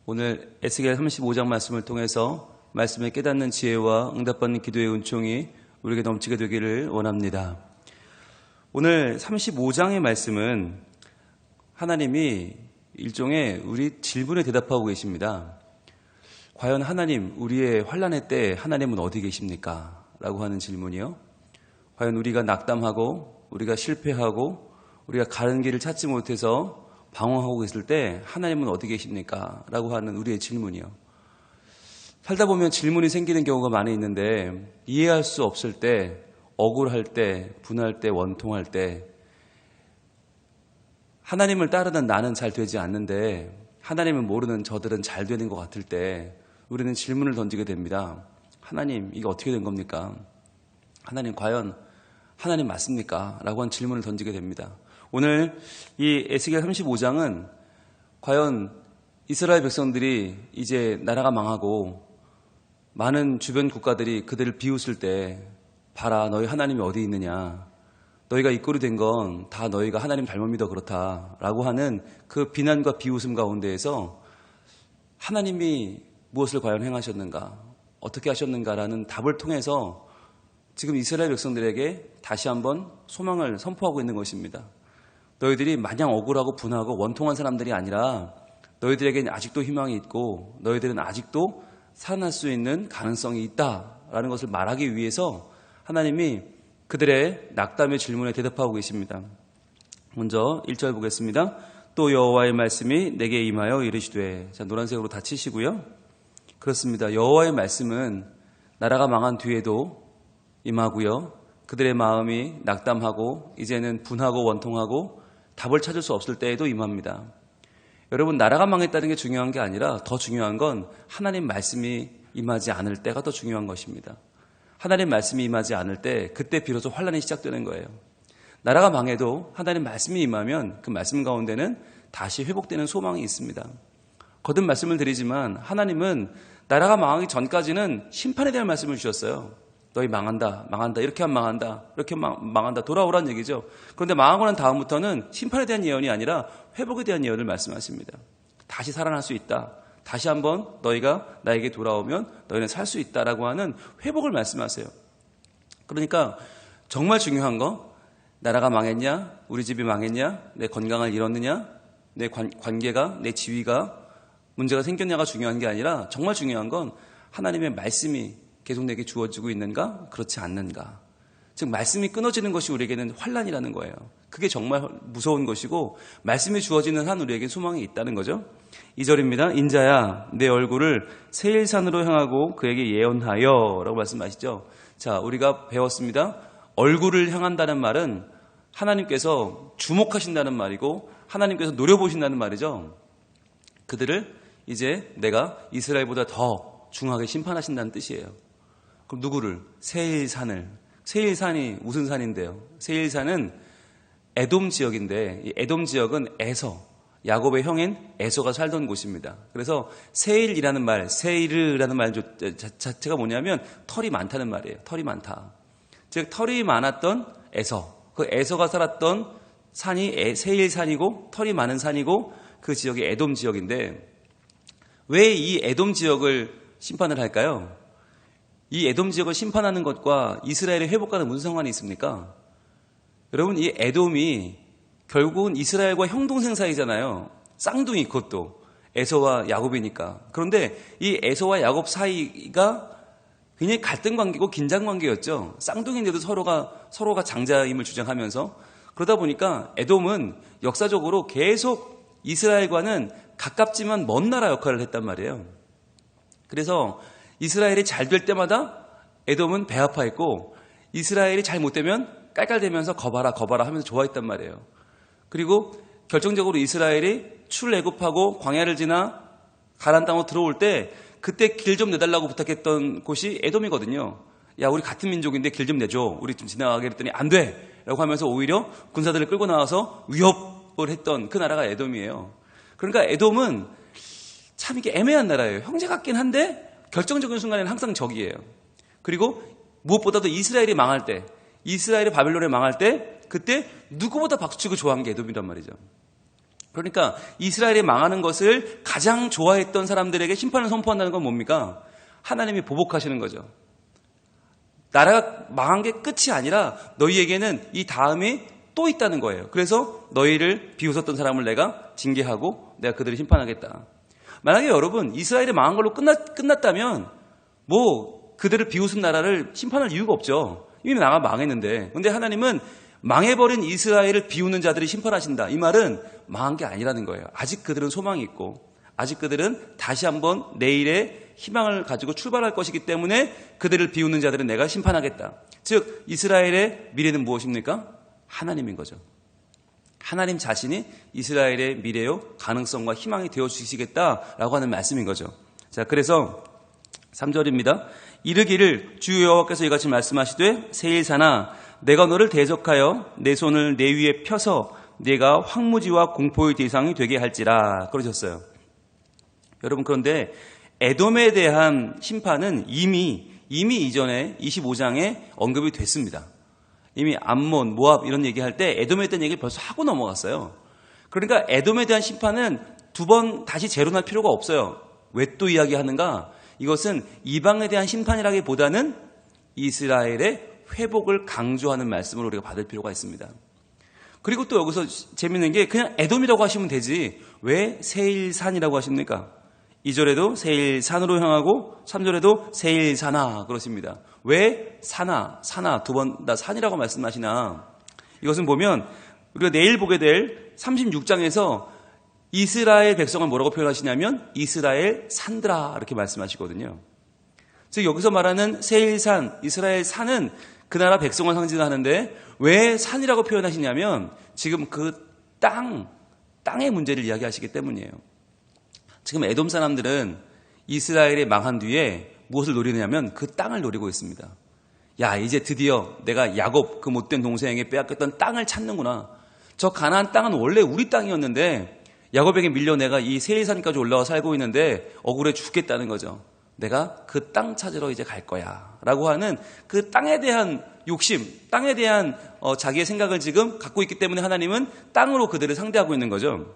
오늘 에스겔 35장 말씀을 통해서 말씀을 깨닫는 지혜와 응답받는 기도의 은총이 우리에게 넘치게 되기를 원합니다. 오늘 35장의 말씀은 하나님이 일종의 우리 질문에 대답하고 계십니다. 과연 하나님, 우리의 환난의 때 하나님은 어디 계십니까? 라고 하는 질문이요. 과연 우리가 낙담하고 우리가 실패하고 우리가 가는 길을 찾지 못해서 방황하고 있을 때 하나님은 어디 계십니까? 라고 하는 우리의 질문이요. 살다 보면 질문이 생기는 경우가 많이 있는데 이해할 수 없을 때, 억울할 때, 분할 때, 원통할 때 하나님을 따르는 나는 잘 되지 않는데 하나님을 모르는 저들은 잘 되는 것 같을 때 우리는 질문을 던지게 됩니다. 하나님, 이게 어떻게 된 겁니까? 하나님, 과연 하나님 맞습니까? 라고 한 질문을 던지게 됩니다. 오늘 이 에스겔 35장은 과연 이스라엘 백성들이 이제 나라가 망하고 많은 주변 국가들이 그들을 비웃을 때 봐라, 너희 하나님이 어디 있느냐, 너희가 이 꼴이 된 건 다 너희가 하나님 잘못 믿어 그렇다 라고 하는 그 비난과 비웃음 가운데에서 하나님이 무엇을 과연 행하셨는가, 어떻게 하셨는가라는 답을 통해서 지금 이스라엘 백성들에게 다시 한번 소망을 선포하고 있는 것입니다. 너희들이 마냥 억울하고 분하고 원통한 사람들이 아니라 너희들에게는 아직도 희망이 있고 너희들은 아직도 살아날 수 있는 가능성이 있다라는 것을 말하기 위해서 하나님이 그들의 낙담의 질문에 대답하고 계십니다. 먼저 1절 보겠습니다. 또 여호와의 말씀이 내게 임하여 이르시되, 자, 노란색으로 다 치시고요. 그렇습니다. 여호와의 말씀은 나라가 망한 뒤에도 임하고요. 그들의 마음이 낙담하고 이제는 분하고 원통하고 답을 찾을 수 없을 때에도 임합니다. 여러분, 나라가 망했다는 게 중요한 게 아니라 더 중요한 건 하나님 말씀이 임하지 않을 때가 더 중요한 것입니다. 하나님 말씀이 임하지 않을 때 그때 비로소 환난이 시작되는 거예요. 나라가 망해도 하나님 말씀이 임하면 그 말씀 가운데는 다시 회복되는 소망이 있습니다. 거듭 말씀을 드리지만 하나님은 나라가 망하기 전까지는 심판에 대한 말씀을 주셨어요. 너희 망한다, 망한다, 이렇게 하면 망한다, 이렇게 망한다, 돌아오라는 얘기죠. 그런데 망하고 난 다음부터는 심판에 대한 예언이 아니라 회복에 대한 예언을 말씀하십니다. 다시 살아날 수 있다. 다시 한번 너희가 나에게 돌아오면 너희는 살 수 있다라고 하는 회복을 말씀하세요. 그러니까 정말 중요한 거, 나라가 망했냐, 우리 집이 망했냐, 내 건강을 잃었느냐, 내 관계가, 내 지위가 문제가 생겼냐가 중요한 게 아니라 정말 중요한 건 하나님의 말씀이 계속 내게 주어지고 있는가, 그렇지 않는가. 즉 말씀이 끊어지는 것이 우리에게는 환난이라는 거예요. 그게 정말 무서운 것이고 말씀이 주어지는 한 우리에게 소망이 있다는 거죠. 2절입니다. 인자야, 내 얼굴을 세일산으로 향하고 그에게 예언하여 라고 말씀하시죠. 자, 우리가 배웠습니다. 얼굴을 향한다는 말은 하나님께서 주목하신다는 말이고 하나님께서 노려보신다는 말이죠. 그들을 이제 내가 이스라엘보다 더 중하게 심판하신다는 뜻이에요. 그럼 누구를? 세일산을. 세일산이 무슨 산인데요? 세일산은 에돔 지역인데 이 에돔 지역은 에서, 야곱의 형인 에서가 살던 곳입니다. 그래서 세일이라는 말, 세일이라는 말 자체가 뭐냐면 털이 많다는 말이에요. 털이 많다. 즉 털이 많았던 에서, 그 에서가 살았던 산이 세일산이고 털이 많은 산이고 그 지역이 에돔 지역인데 왜 이 에돔 지역을 심판을 할까요? 이 에돔 지역을 심판하는 것과 이스라엘의 회복과는 무슨 상관이 있습니까? 여러분, 이 에돔이 결국은 이스라엘과 형동생 사이잖아요. 쌍둥이, 그것도 에서와 야곱이니까. 그런데 이 에서와 야곱 사이가 굉장히 갈등 관계고 긴장 관계였죠. 쌍둥이인데도 서로가 장자임을 주장하면서. 그러다 보니까 에돔은 역사적으로 계속 이스라엘과는 가깝지만 먼 나라 역할을 했단 말이에요. 그래서 이스라엘이 잘 될 때마다 에돔은 배아파했고 이스라엘이 잘 못되면 깔깔대면서 거봐라 하면서 좋아했단 말이에요. 그리고 결정적으로 이스라엘이 출애굽하고 광야를 지나 가나안 땅으로 들어올 때 그때 길 좀 내달라고 부탁했던 곳이 에돔이거든요. 야, 우리 같은 민족인데 길 좀 내줘. 우리 좀 지나가게 했더니 안 돼! 라고 하면서 오히려 군사들을 끌고 나와서 위협을 했던 그 나라가 에돔이에요. 그러니까 에돔은 참 이게 애매한 나라예요. 형제 같긴 한데 결정적인 순간에는 항상 적이에요. 그리고 무엇보다도 이스라엘이 망할 때, 이스라엘이 바벨론에 망할 때 그때 누구보다 박수치고 좋아한 게 에돔이란 말이죠. 그러니까 이스라엘이 망하는 것을 가장 좋아했던 사람들에게 심판을 선포한다는 건 뭡니까? 하나님이 보복하시는 거죠. 나라가 망한 게 끝이 아니라 너희에게는 이 다음이 또 있다는 거예요. 그래서 너희를 비웃었던 사람을 내가 징계하고 내가 그들을 심판하겠다. 만약에 여러분 이스라엘이 망한 걸로 끝났다면 뭐 그들을 비웃은 나라를 심판할 이유가 없죠. 이미 나가 망했는데. 근데 하나님은 망해버린 이스라엘을 비우는 자들이 심판하신다. 이 말은 망한 게 아니라는 거예요. 아직 그들은 소망이 있고 아직 그들은 다시 한번 내일의 희망을 가지고 출발할 것이기 때문에 그들을 비우는 자들은 내가 심판하겠다. 즉 이스라엘의 미래는 무엇입니까? 하나님인 거죠. 하나님 자신이 이스라엘의 미래요 가능성과 희망이 되어주시겠다라고 하는 말씀인 거죠. 자, 그래서 3절입니다. 이르기를 주 여호와께서 이같이 말씀하시되 세일사나 내가 너를 대적하여 내 손을 내 위에 펴서 네가 황무지와 공포의 대상이 되게 할지라 그러셨어요. 여러분, 그런데 에돔에 대한 심판은 이미 이전에 25장에 언급이 됐습니다. 이미 암몬, 모압 이런 얘기할 때 에돔에 대한 얘기를 벌써 하고 넘어갔어요. 그러니까 에돔에 대한 심판은 두 번 다시 재론할 필요가 없어요. 왜 또 이야기하는가? 이것은 이방에 대한 심판이라기보다는 이스라엘의 회복을 강조하는 말씀을 우리가 받을 필요가 있습니다. 그리고 또 여기서 재밌는 게 그냥 에돔이라고 하시면 되지 왜 세일산이라고 하십니까? 2절에도 세일산으로 향하고 3절에도 세일사나 그러십니다. 왜 사나 두 번 다 산이라고 말씀하시나? 이것은 보면 우리가 내일 보게 될 36장에서 이스라엘 백성을 뭐라고 표현하시냐면 이스라엘 산들아 이렇게 말씀하시거든요. 즉 여기서 말하는 세일산, 이스라엘 산은 그 나라 백성을 상징하는데 왜 산이라고 표현하시냐면 지금 그 땅의 문제를 이야기하시기 때문이에요. 지금 에돔 사람들은 이스라엘이 망한 뒤에 무엇을 노리느냐면 그 땅을 노리고 있습니다. 야, 이제 드디어 내가 야곱 그 못된 동생에게 빼앗겼던 땅을 찾는구나. 저 가나안 땅은 원래 우리 땅이었는데 야곱에게 밀려 내가 이 세일산까지 올라와 살고 있는데 억울해 죽겠다는 거죠. 내가 그 땅 찾으러 이제 갈 거야 라고 하는 그 땅에 대한 욕심, 땅에 대한 자기의 생각을 지금 갖고 있기 때문에 하나님은 땅으로 그들을 상대하고 있는 거죠.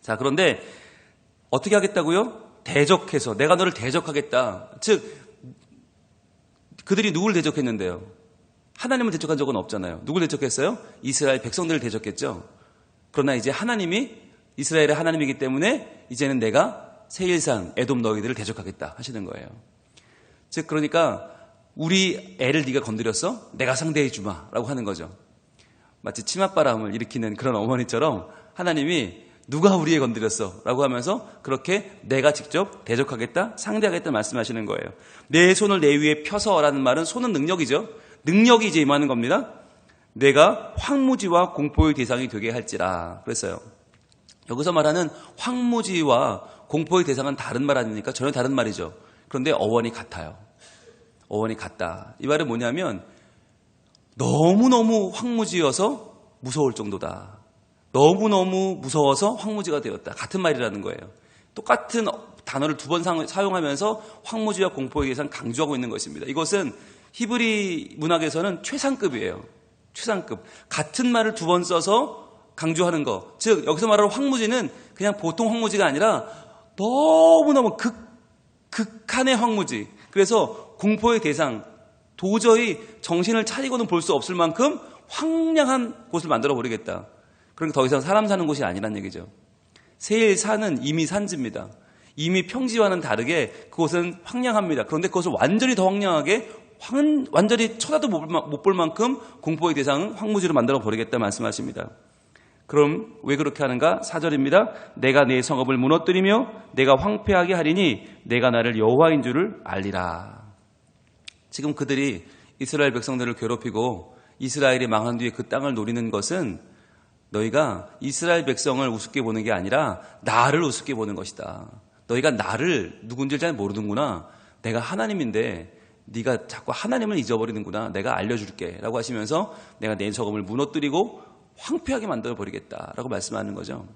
자, 그런데 어떻게 하겠다고요? 대적해서 내가 너를 대적하겠다. 즉 그들이 누구를 대적했는데요? 하나님을 대적한 적은 없잖아요. 누구를 대적했어요? 이스라엘 백성들을 대적했죠. 그러나 이제 하나님이 이스라엘의 하나님이기 때문에 이제는 내가 세일산 에돔 너희들을 대적하겠다 하시는 거예요. 즉 그러니까 우리 애를 네가 건드렸어? 내가 상대해 주마 라고 하는 거죠. 마치 치맛바람을 일으키는 그런 어머니처럼 하나님이 누가 우리 애 건드렸어? 라고 하면서 그렇게 내가 직접 대적하겠다, 상대하겠다 말씀하시는 거예요. 내 손을 내 위에 펴서 라는 말은 손은 능력이죠. 능력이 이제 임하는 겁니다. 내가 황무지와 공포의 대상이 되게 할지라 그랬어요. 여기서 말하는 황무지와 공포의 대상은 다른 말 아닙니까? 전혀 다른 말이죠. 그런데 어원이 같아요. 어원이 같다. 이 말은 뭐냐면 너무너무 황무지여서 무서울 정도다. 너무너무 무서워서 황무지가 되었다. 같은 말이라는 거예요. 똑같은 단어를 두 번 사용하면서 황무지와 공포에 대해서 강조하고 있는 것입니다. 이것은 히브리 문학에서는 최상급이에요. 최상급. 같은 말을 두 번 써서 강조하는 거. 즉 여기서 말하는 황무지는 그냥 보통 황무지가 아니라 너무너무 극한의 황무지. 그래서 공포의 대상, 도저히 정신을 차리고는 볼 수 없을 만큼 황량한 곳을 만들어 버리겠다. 그러니까 더 이상 사람 사는 곳이 아니란 얘기죠. 세일산은 이미 산지입니다. 이미 평지와는 다르게 그곳은 황량합니다. 그런데 그것을 완전히 더 황량하게 완전히 쳐다도 못 볼 만큼 공포의 대상은 황무지로 만들어 버리겠다 말씀하십니다. 그럼 왜 그렇게 하는가? 4절입니다. 내가 내 성읍을 무너뜨리며 내가 황폐하게 하리니 내가 나를 여호와인 줄을 알리라. 지금 그들이 이스라엘 백성들을 괴롭히고 이스라엘이 망한 뒤에 그 땅을 노리는 것은 너희가 이스라엘 백성을 우습게 보는 게 아니라 나를 우습게 보는 것이다. 너희가 나를 누군지 잘 모르는구나. 내가 하나님인데 네가 자꾸 하나님을 잊어버리는구나. 내가 알려줄게 라고 하시면서 내가 내 성읍을 무너뜨리고 황폐하게 만들어버리겠다라고 말씀하는 거죠.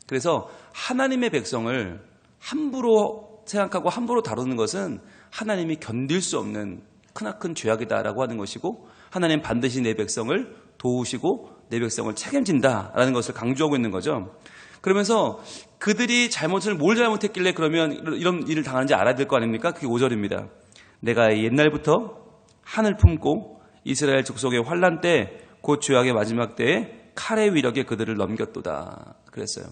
그래서 하나님의 백성을 함부로 생각하고 함부로 다루는 것은 하나님이 견딜 수 없는 크나큰 죄악이다라고 하는 것이고 하나님 반드시 내 백성을 도우시고 내 백성을 책임진다라는 것을 강조하고 있는 거죠. 그러면서 그들이 뭘 잘못했길래 그러면 이런 일을 당하는지 알아야 될 거 아닙니까? 그게 5절입니다. 내가 옛날부터 한을 품고 이스라엘 족속의 환난 때 곧 죄악의 마지막 때에 칼의 위력에 그들을 넘겼도다. 그랬어요.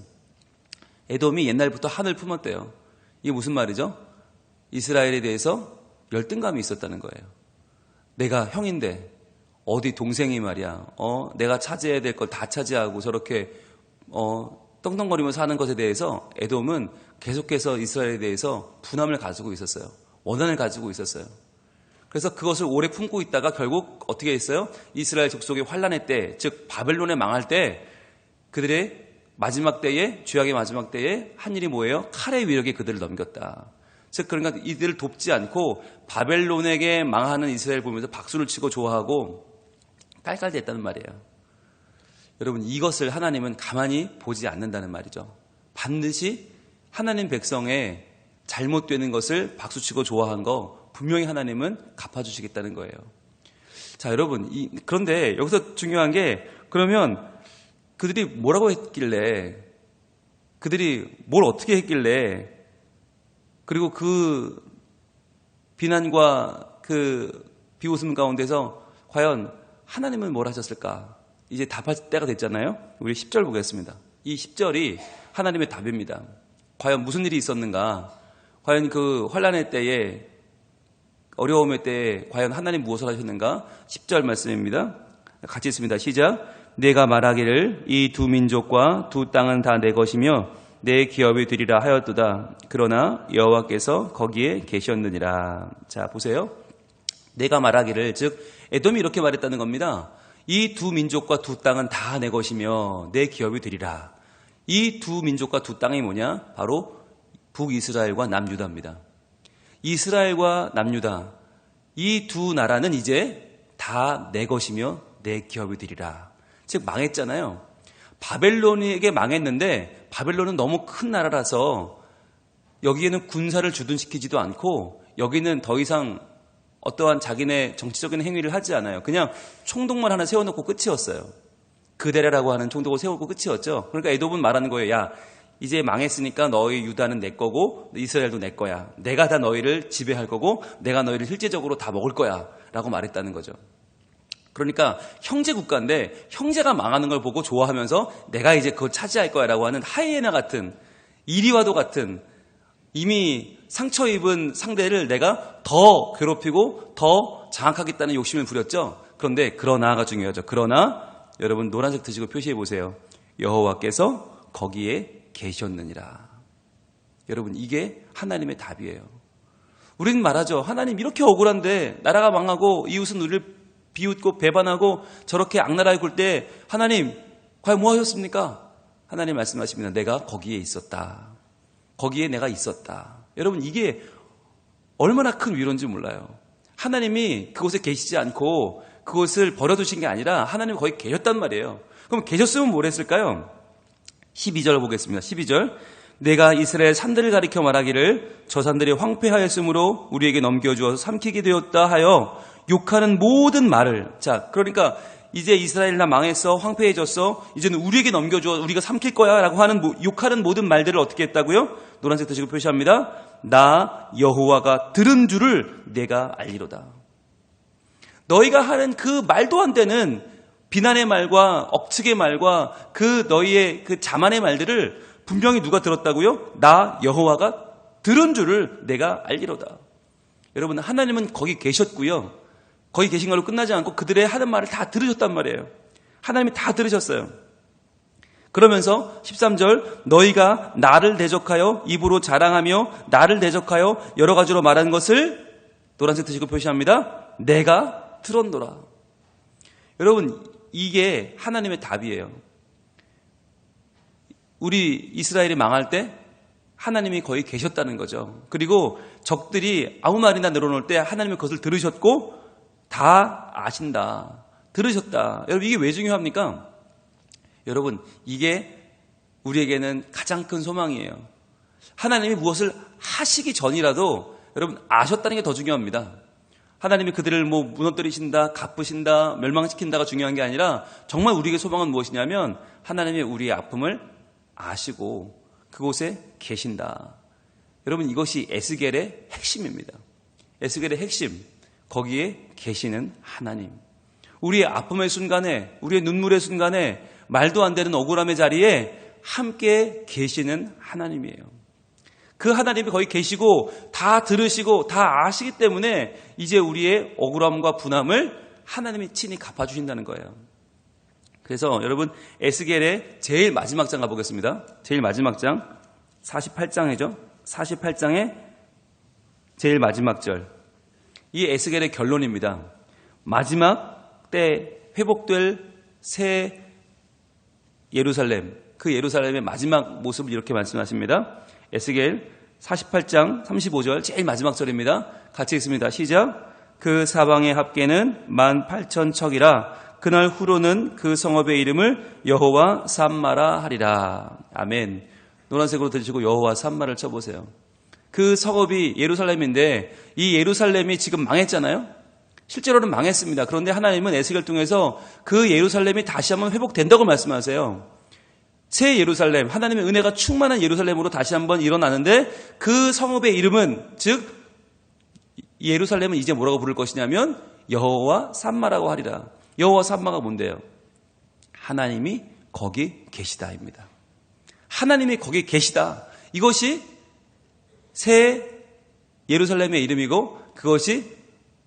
에돔이 옛날부터 한을 품었대요. 이게 무슨 말이죠? 이스라엘에 대해서 열등감이 있었다는 거예요. 내가 형인데 어디 동생이 말이야. 내가 차지해야 될 걸 다 차지하고 저렇게 떵떵거리면서 사는 것에 대해서 에돔은 계속해서 이스라엘에 대해서 분함을 가지고 있었어요. 원한을 가지고 있었어요. 그래서 그것을 오래 품고 있다가 결국 어떻게 했어요? 이스라엘 족속의 환난의 때, 즉 바벨론에 망할 때 그들의 마지막 때에, 죄악의 마지막 때에 한 일이 뭐예요? 칼의 위력에 그들을 넘겼다. 즉 그러니까 이들을 돕지 않고 바벨론에게 망하는 이스라엘 보면서 박수를 치고 좋아하고 깔깔댔다는 말이에요. 여러분, 이것을 하나님은 가만히 보지 않는다는 말이죠. 반드시 하나님 백성의 잘못되는 것을 박수치고 좋아한 거 분명히 하나님은 갚아주시겠다는 거예요. 자, 여러분, 그런데 여기서 중요한 게, 그러면 그들이 뭐라고 했길래, 그들이 뭘 어떻게 했길래, 그리고 그 비난과 그 비웃음 가운데서 과연 하나님은 뭘 하셨을까? 이제 답할 때가 됐잖아요. 우리 10절 보겠습니다. 이 10절이 하나님의 답입니다. 과연 무슨 일이 있었는가? 과연 그 환난의 때에, 어려움의 때에 과연 하나님 무엇을 하셨는가? 10절 말씀입니다. 같이 있습니다. 시작. 내가 말하기를 이 두 민족과 두 땅은 다 내 것이며 내 기업이 되리라 하였도다. 그러나 여호와께서 거기에 계셨느니라. 자, 보세요. 내가 말하기를, 즉 에돔이 이렇게 말했다는 겁니다. 이 두 민족과 두 땅은 다 내 것이며 내 기업이 되리라. 이 두 민족과 두 땅이 뭐냐? 바로 북이스라엘과 남유다입니다. 이스라엘과 남유다, 이 두 나라는 이제 다 내 것이며 내 기업이 되리라. 즉 망했잖아요. 바벨론에게 망했는데 바벨론은 너무 큰 나라라서 여기에는 군사를 주둔시키지도 않고 여기는 더 이상 어떠한 자기네 정치적인 행위를 하지 않아요. 그냥 총독만 하나 세워놓고 끝이었어요. 그데레라고 하는 총독을 세우고 끝이었죠. 그러니까 에돔은 말하는 거예요. 야, 이제 망했으니까 너희 유다는 내 거고 이스라엘도 내 거야. 내가 다 너희를 지배할 거고 내가 너희를 실제적으로 다 먹을 거야 라고 말했다는 거죠. 그러니까 형제 국가인데 형제가 망하는 걸 보고 좋아하면서 내가 이제 그걸 차지할 거야 라고 하는 하이에나 같은, 이리와도 같은, 이미 상처 입은 상대를 내가 더 괴롭히고 더 장악하겠다는 욕심을 부렸죠. 그러나가 중요하죠. 그러나 여러분 노란색 드시고 표시해 보세요. 여호와께서 거기에 계셨느니라. 여러분, 이게 하나님의 답이에요. 우리는 말하죠. 하나님 이렇게 억울한데 나라가 망하고 이웃은 우리를 비웃고 배반하고 저렇게 악나라에 굴 때 하나님 과연 뭐 하셨습니까? 하나님 말씀하십니다. 내가 거기에 있었다. 거기에 내가 있었다. 여러분, 이게 얼마나 큰 위로인지 몰라요. 하나님이 그곳에 계시지 않고 그곳을 버려두신 게 아니라 하나님이 거기 계셨단 말이에요. 그럼 계셨으면 뭘 했을까요? 12절 보겠습니다. 12절. 내가 이스라엘 산들을 가리켜 말하기를 저 산들이 황폐하였으므로 우리에게 넘겨주어서 삼키게 되었다 하여 욕하는 모든 말을. 자, 그러니까 이제 이스라엘 나 망했어, 황폐해졌어, 이제는 우리에게 넘겨줘, 우리가 삼킬 거야 라고 하는 욕하는 모든 말들을 어떻게 했다고요? 노란색 드시고 표시합니다. 나 여호와가 들은 줄을 내가 알리로다. 너희가 하는 그 말도 안 되는 비난의 말과 억측의 말과 그 너희의 그 자만의 말들을 분명히 누가 들었다고요? 나 여호와가 들은 줄을 내가 알리로다. 여러분, 하나님은 거기 계셨고요. 거기 계신 걸로 끝나지 않고 그들의 하는 말을 다 들으셨단 말이에요. 하나님이 다 들으셨어요. 그러면서 13절, 너희가 나를 대적하여 입으로 자랑하며 나를 대적하여 여러 가지로 말하는 것을 노란색 드시고 표시합니다. 내가 들었노라. 여러분, 이게 하나님의 답이에요. 우리 이스라엘이 망할 때 하나님이 거기 계셨다는 거죠. 그리고 적들이 아무 말이나 늘어놓을 때 하나님이 그것을 들으셨고 다 아신다. 들으셨다. 여러분, 이게 왜 중요합니까? 여러분, 이게 우리에게는 가장 큰 소망이에요. 하나님이 무엇을 하시기 전이라도 여러분 아셨다는 게 더 중요합니다. 하나님이 그들을 무너뜨리신다, 갚으신다, 멸망시킨다가 중요한 게 아니라 정말 우리에게 소망은 무엇이냐면 하나님이 우리의 아픔을 아시고 그곳에 계신다. 여러분, 이것이 에스겔의 핵심입니다. 에스겔의 핵심, 거기에 계시는 하나님. 우리의 아픔의 순간에, 우리의 눈물의 순간에, 말도 안 되는 억울함의 자리에 함께 계시는 하나님이에요. 그 하나님이 거기 계시고 다 들으시고 다 아시기 때문에 이제 우리의 억울함과 분함을 하나님이 친히 갚아주신다는 거예요. 그래서 여러분, 에스겔의 제일 마지막 장 가보겠습니다. 제일 마지막 장 48장이죠. 48장의 제일 마지막 절. 이 에스겔의 결론입니다. 마지막 때 회복될 새 예루살렘, 그 예루살렘의 마지막 모습을 이렇게 말씀하십니다. 에스겔 48장 35절 제일 마지막 절입니다. 같이 읽습니다. 시작. 그 사방의 합계는 18,000척이라 그날 후로는 그 성읍의 이름을 여호와 삼마라 하리라. 아멘. 노란색으로 들으시고 여호와 삼마를 쳐보세요. 그 성읍이 예루살렘인데 이 예루살렘이 지금 망했잖아요. 실제로는 망했습니다. 그런데 하나님은 에스겔을 통해서 그 예루살렘이 다시 한번 회복된다고 말씀하세요. 새 예루살렘, 하나님의 은혜가 충만한 예루살렘으로 다시 한번 일어나는데 그 성읍의 이름은, 즉 예루살렘은 이제 뭐라고 부를 것이냐면 여호와 삼마라고 하리라. 여호와 삼마가 뭔데요? 하나님이 거기 계시다입니다. 하나님이 거기 계시다. 이것이 새 예루살렘의 이름이고 그것이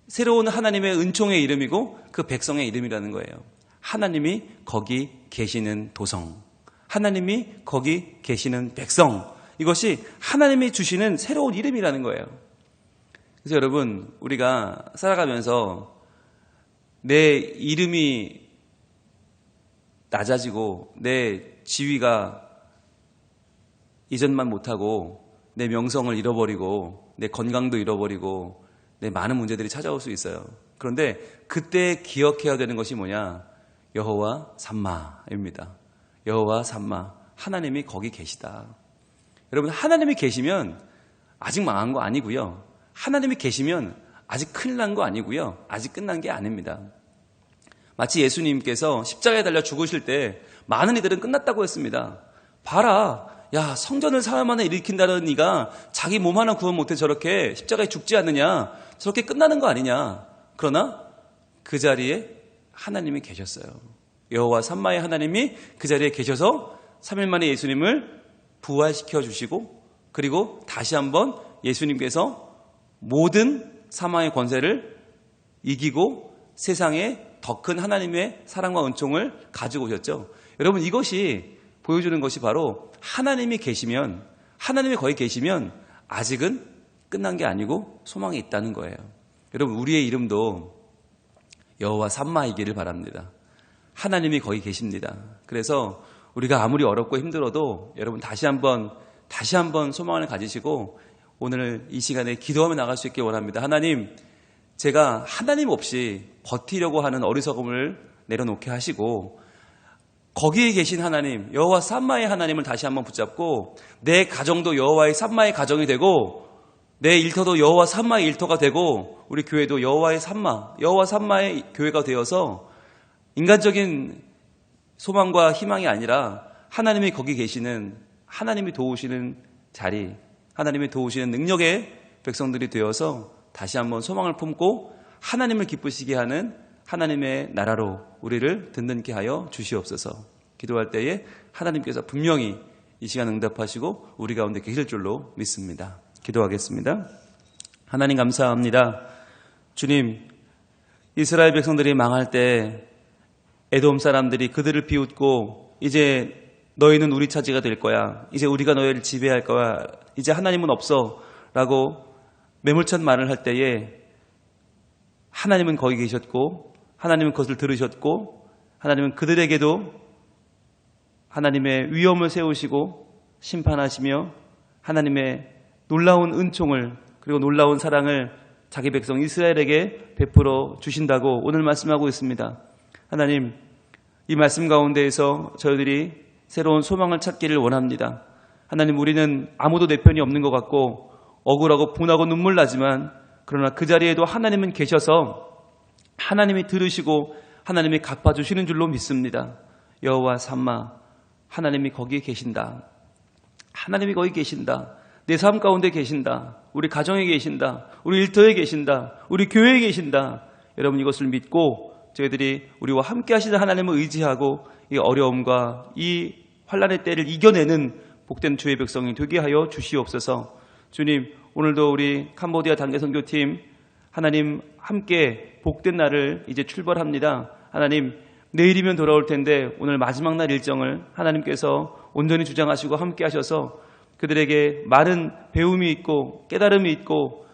새로운 하나님의 은총의 이름이고 그 백성의 이름이라는 거예요. 하나님이 거기 계시는 도성, 하나님이 거기 계시는 백성, 이것이 하나님이 주시는 새로운 이름이라는 거예요. 그래서 여러분, 우리가 살아가면서 내 이름이 낮아지고 내 지위가 이전만 못하고 내 명성을 잃어버리고 내 건강도 잃어버리고 내 많은 문제들이 찾아올 수 있어요. 그런데 그때 기억해야 되는 것이 뭐냐? 여호와 삼마입니다. 여호와 삼마, 하나님이 거기 계시다. 여러분, 하나님이 계시면 아직 망한 거 아니고요. 하나님이 계시면 아직 큰일 난 거 아니고요. 아직 끝난 게 아닙니다. 마치 예수님께서 십자가에 달려 죽으실 때 많은 이들은 끝났다고 했습니다. 봐라, 야, 성전을 사흘 만에 일으킨다는 이가 자기 몸 하나 구원 못해 저렇게 십자가에 죽지 않느냐, 저렇게 끝나는 거 아니냐. 그러나 그 자리에 하나님이 계셨어요. 여호와 삼마의 하나님이 그 자리에 계셔서 3일 만에 예수님을 부활시켜 주시고, 그리고 다시 한번 예수님께서 모든 사망의 권세를 이기고 세상에 더 큰 하나님의 사랑과 은총을 가지고 오셨죠. 여러분, 이것이 보여주는 것이 바로 하나님이 계시면, 하나님이 거기 계시면 아직은 끝난 게 아니고 소망이 있다는 거예요. 여러분, 우리의 이름도 여호와 삼마이기를 바랍니다. 하나님이 거기 계십니다. 그래서 우리가 아무리 어렵고 힘들어도 여러분 다시 한번 소망을 가지시고 오늘 이 시간에 기도하며 나갈 수 있길 원합니다. 하나님, 제가 하나님 없이 버티려고 하는 어리석음을 내려놓게 하시고 거기에 계신 하나님, 여호와 삼마의 하나님을 다시 한번 붙잡고 내 가정도 여호와의 삼마의 가정이 되고 내 일터도 여호와 삼마의 일터가 되고 우리 교회도 여호와의 삼마, 여호와 삼마의 교회가 되어서 인간적인 소망과 희망이 아니라 하나님이 거기 계시는, 하나님이 도우시는 자리, 하나님이 도우시는 능력의 백성들이 되어서 다시 한번 소망을 품고 하나님을 기쁘시게 하는 하나님의 나라로 우리를 든든케 하여 주시옵소서. 기도할 때에 하나님께서 분명히 이 시간 응답하시고 우리 가운데 계실 줄로 믿습니다. 기도하겠습니다. 하나님 감사합니다. 주님, 이스라엘 백성들이 망할 때 에돔 사람들이 그들을 비웃고 이제 너희는 우리 차지가 될 거야, 이제 우리가 너희를 지배할 거야, 이제 하나님은 없어 라고 매몰찬 말을 할 때에 하나님은 거기 계셨고 하나님은 그것을 들으셨고 하나님은 그들에게도 하나님의 위엄을 세우시고 심판하시며 하나님의 놀라운 은총을, 그리고 놀라운 사랑을 자기 백성 이스라엘에게 베풀어 주신다고 오늘 말씀하고 있습니다. 하나님, 이 말씀 가운데에서 저희들이 새로운 소망을 찾기를 원합니다. 하나님, 우리는 아무도 내 편이 없는 것 같고 억울하고 분하고 눈물 나지만 그러나 그 자리에도 하나님은 계셔서 하나님이 들으시고 하나님이 갚아주시는 줄로 믿습니다. 여호와 삼마, 하나님이 거기에 계신다. 하나님이 거기 계신다. 내 삶 가운데 계신다. 우리 가정에 계신다. 우리 일터에 계신다. 우리 교회에 계신다. 여러분 이것을 믿고 저희들이 우리와 함께 하시는 하나님을 의지하고 이 어려움과 이 환난의 때를 이겨내는 복된 주의 백성이 되게 하여 주시옵소서. 주님, 오늘도 우리 캄보디아 단계선교팀 하나님 함께 복된 날을 이제 출발합니다. 하나님, 내일이면 돌아올 텐데 오늘 마지막 날 일정을 하나님께서 온전히 주장하시고 함께 하셔서 그들에게 많은 배움이 있고 깨달음이 있고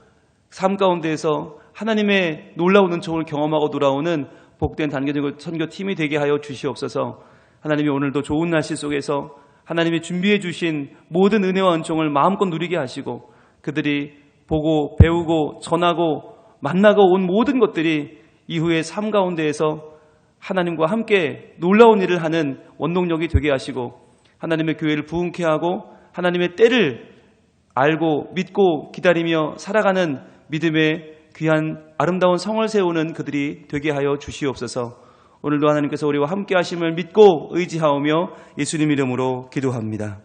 삶 가운데에서 하나님의 놀라운 은총을 경험하고 돌아오는 복된 단계선교팀이 되게 하여 주시옵소서. 하나님이 오늘도 좋은 날씨 속에서 하나님이 준비해 주신 모든 은혜와 은총을 마음껏 누리게 하시고 그들이 보고 배우고 전하고 만나고 온 모든 것들이 이후의 삶 가운데에서 하나님과 함께 놀라운 일을 하는 원동력이 되게 하시고 하나님의 교회를 부흥케 하고 하나님의 때를 알고 믿고 기다리며 살아가는 믿음의 귀한 아름다운 성을 세우는 그들이 되게 하여 주시옵소서. 오늘도 하나님께서 우리와 함께 하심을 믿고 의지하오며 예수님 이름으로 기도합니다.